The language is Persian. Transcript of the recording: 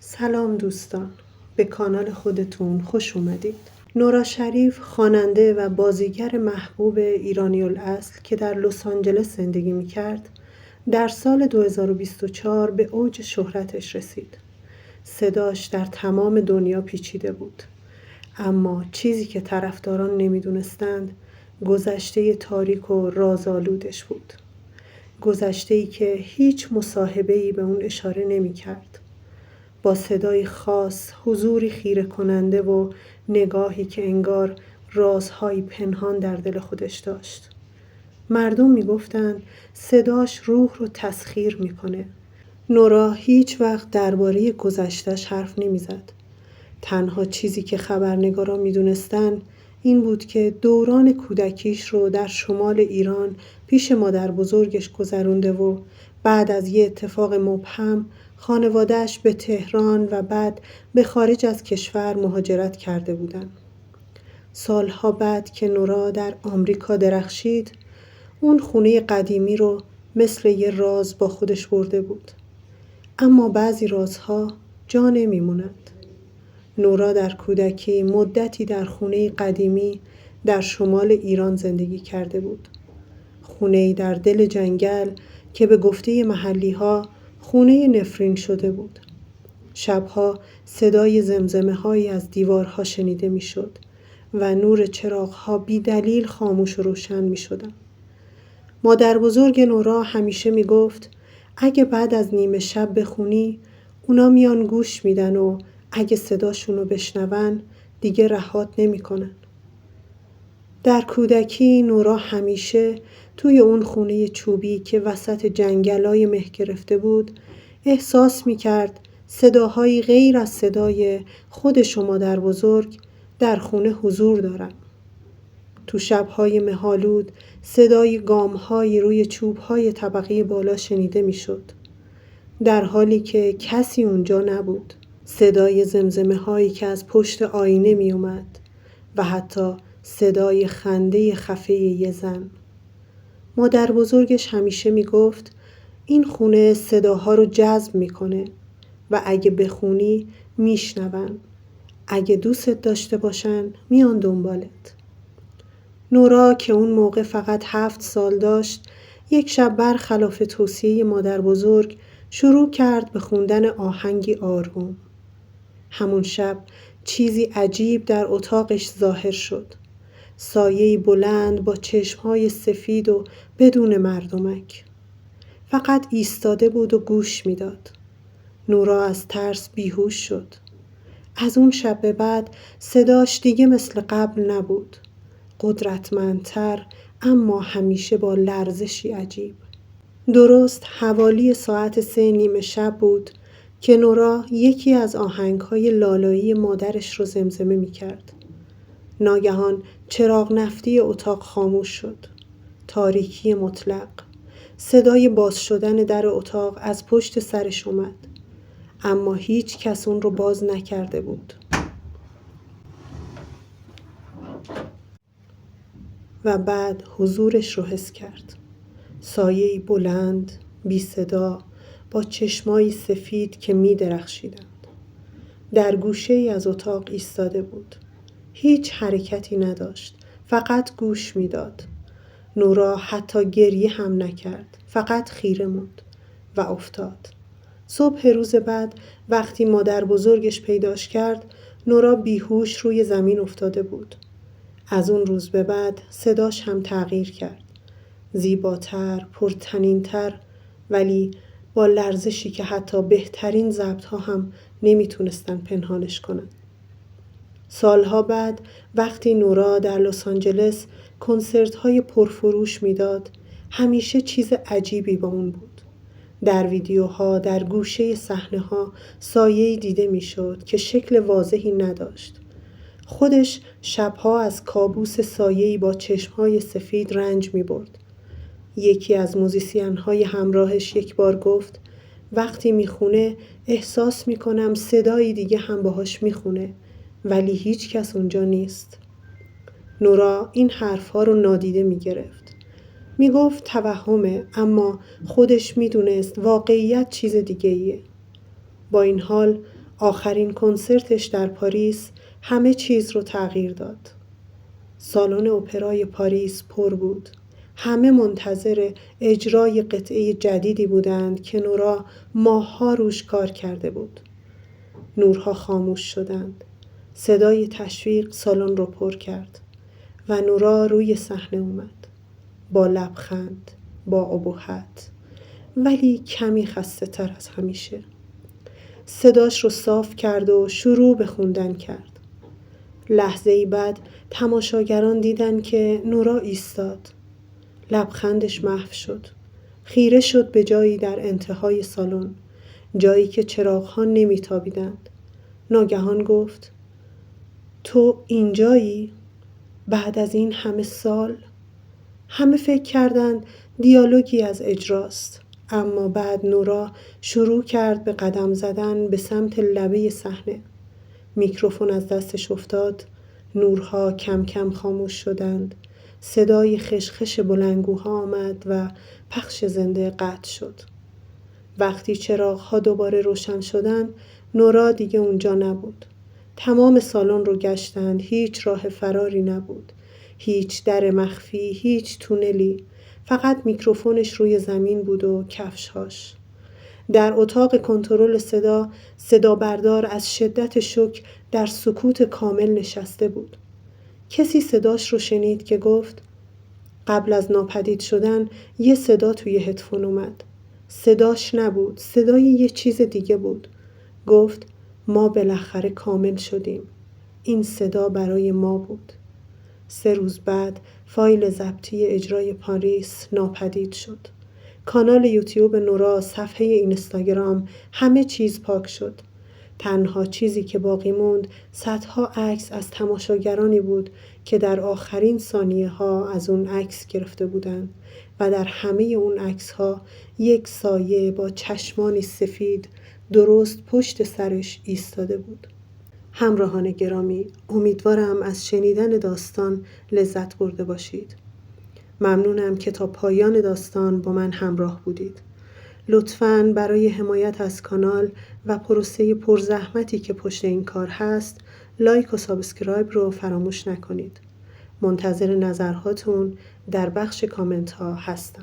سلام دوستان، به کانال خودتون خوش اومدید. نورا شریف خواننده و بازیگر محبوب ایرانی‌الاصل که در لس آنجلس زندگی می‌کرد، در سال 2024 به اوج شهرتش رسید. صداش در تمام دنیا پیچیده بود. اما چیزی که طرفداران نمی‌دونستند، گذشته تاریک و رازآلودش بود. گذشته‌ای که هیچ مصاحبه‌ای به اون اشاره نمی‌کرد. با صدای خاص، حضوری خیره کننده و نگاهی که انگار رازهایی پنهان در دل خودش داشت. مردم میگفتن صداش روح رو تسخیر میکنه. نورا هیچ وقت درباره گذشتش حرف نمیزد. تنها چیزی که خبرنگاران میدونستن این بود که دوران کودکیش رو در شمال ایران پیش مادر بزرگش گذرونده و بعد از یه اتفاق مبهم خانواده‌اش به تهران و بعد به خارج از کشور مهاجرت کرده بودن. سالها بعد که نورا در آمریکا درخشید، اون خونه قدیمی رو مثل یه راز با خودش برده بود. اما بعضی رازها جا نمیمونند. نورا در کودکی مدتی در خونه قدیمی در شمال ایران زندگی کرده بود. خونه‌ای در دل جنگل که به گفته محلی‌ها خونه نفرین شده بود. شبها صدای زمزمه‌هایی از دیوارها شنیده می‌شد و نور چراغ‌ها بی دلیل خاموش و روشن می‌شدند. مادر بزرگ نورا همیشه میگفت اگه بعد از نیمه شب بخونی، اونا میان گوش میدن و اگه صداشونو بشنون دیگه رهات نمی‌کنن. در کودکی نورا همیشه توی اون خونه چوبی که وسط جنگلای مه گرفته بود احساس می‌کرد صداهایی غیر از صدای خودش و مادر بزرگ در خونه حضور دارن. تو شب‌های مه‌آلود صدای گام‌هایی روی چوب‌های طبقه بالا شنیده می‌شد، در حالی که کسی اونجا نبود. صدای زمزمه‌هایی که از پشت آینه می‌اومد و حتی صدای خنده خفه یه زن. مادر بزرگش همیشه میگفت این خونه صداها رو جذب میکنه و اگه بخونی میشنون. اگه دوستت داشته باشن میان دنبالت. نورا که اون موقع فقط 7 سال داشت، یک شب برخلاف توصیه مادر بزرگ شروع کرد به خوندن آهنگی آروم. همون شب چیزی عجیب در اتاقش ظاهر شد. سایه‌ای بلند با چشم‌های سفید و بدون مردمک. فقط ایستاده بود و گوش میداد. نورا از ترس بیهوش شد. از اون شب به بعد صداش دیگه مثل قبل نبود. قدرتمندتر، اما همیشه با لرزشی عجیب. درست حوالی ساعت 3 نیمه شب بود که نورا یکی از آهنگ‌های لالایی مادرش رو زمزمه می‌کرد. ناگهان چراغ نفتی اتاق خاموش شد. تاریکی مطلق. صدای باز شدن در اتاق از پشت سرش اومد. اما هیچ کس اون رو باز نکرده بود. و بعد حضورش رو حس کرد. سایه‌ای بلند، بی صدا، با چشمایی سفید که می درخشیدند. در گوشه‌ای از اتاق ایستاده بود. هیچ حرکتی نداشت. فقط گوش میداد. نورا حتی گریه هم نکرد. فقط خیره موند و افتاد. صبح روز بعد وقتی مادر بزرگش پیداش کرد، نورا بیهوش روی زمین افتاده بود. از اون روز به بعد صداش هم تغییر کرد. زیباتر، پرطنین‌تر، ولی با لرزشی که حتی بهترین ضبط‌ها هم نمیتونستن پنهانش کنن. سالها بعد وقتی نورا در لس آنجلس کنسرت‌های پرفروش میداد، همیشه چیز عجیبی با اون بود. در ویدیوها، در گوشه صحنه‌ها سایه‌ای دیده میشد که شکل واضحی نداشت. خودش شبها از کابوس سایه‌ای با چشم‌های سفید رنج می‌برد. یکی از موزیسین‌های همراهش یک بار گفت وقتی میخونه احساس میکنم صدایی دیگه هم باهاش میخونه، ولی هیچ کس اونجا نیست. نورا این حرفها رو نادیده میگرفت. میگفت توهمه، اما خودش میدونست واقعیت چیز دیگه ایه. با این حال آخرین کنسرتش در پاریس همه چیز رو تغییر داد. سالن اپرای پاریس پر بود. همه منتظر اجرای قطعه جدیدی بودند که نورا ماه‌ها روش کار کرده بود. نورها خاموش شدند. صدای تشویق سالن رو پر کرد و نورا روی صحنه اومد. با لبخند، با ابهت، ولی کمی خسته تر از همیشه. صداش رو صاف کرد و شروع به خوندن کرد. لحظه‌ای بعد تماشاگران دیدن که نورا ایستاد. لبخندش محو شد. خیره شد به جایی در انتهای سالن، جایی که چراغ‌ها نمی‌تابیدند. ناگهان گفت: تو اینجایی؟ بعد از این همه سال؟ همه فکر کردند دیالوگی از اجراست، اما بعد نورا شروع کرد به قدم زدن به سمت لبه صحنه. میکروفون از دستش افتاد. نورها کم کم خاموش شدند. صدای خشخش بلندگوها آمد و پخش زنده قطع شد. وقتی چراغ‌ها دوباره روشن شدند، نورا دیگه اونجا نبود. تمام سالن رو گشتند. هیچ راه فراری نبود. هیچ در مخفی، هیچ تونلی. فقط میکروفونش روی زمین بود و کفش‌هاش. در اتاق کنترل صدا بردار از شدت شوک در سکوت کامل نشسته بود. کسی صداش رو شنید که گفت: قبل از ناپدید شدن یه صدا توی هدفون اومد. صداش نبود، صدای یه چیز دیگه بود. گفت: ما بالاخره کامل شدیم. این صدا برای ما بود. 3 روز بعد فایل ضبطی اجرای پاریس ناپدید شد. کانال یوتیوب نورا، صفحه اینستاگرام، همه چیز پاک شد. تنها چیزی که باقی موند صدها عکس از تماشاگرانی بود که در آخرین ثانیه ها از اون عکس گرفته بودند و در همه اون عکس ها یک سایه با چشمانی سفید درست پشت سرش ایستاده بود. همراهان گرامی، امیدوارم از شنیدن داستان لذت برده باشید. ممنونم که تا پایان داستان با من همراه بودید. لطفاً برای حمایت از کانال و پروسه پرزحمتی که پشت این کار هست، لایک و سابسکرایب رو فراموش نکنید. منتظر نظرهاتون در بخش کامنت ها هستم.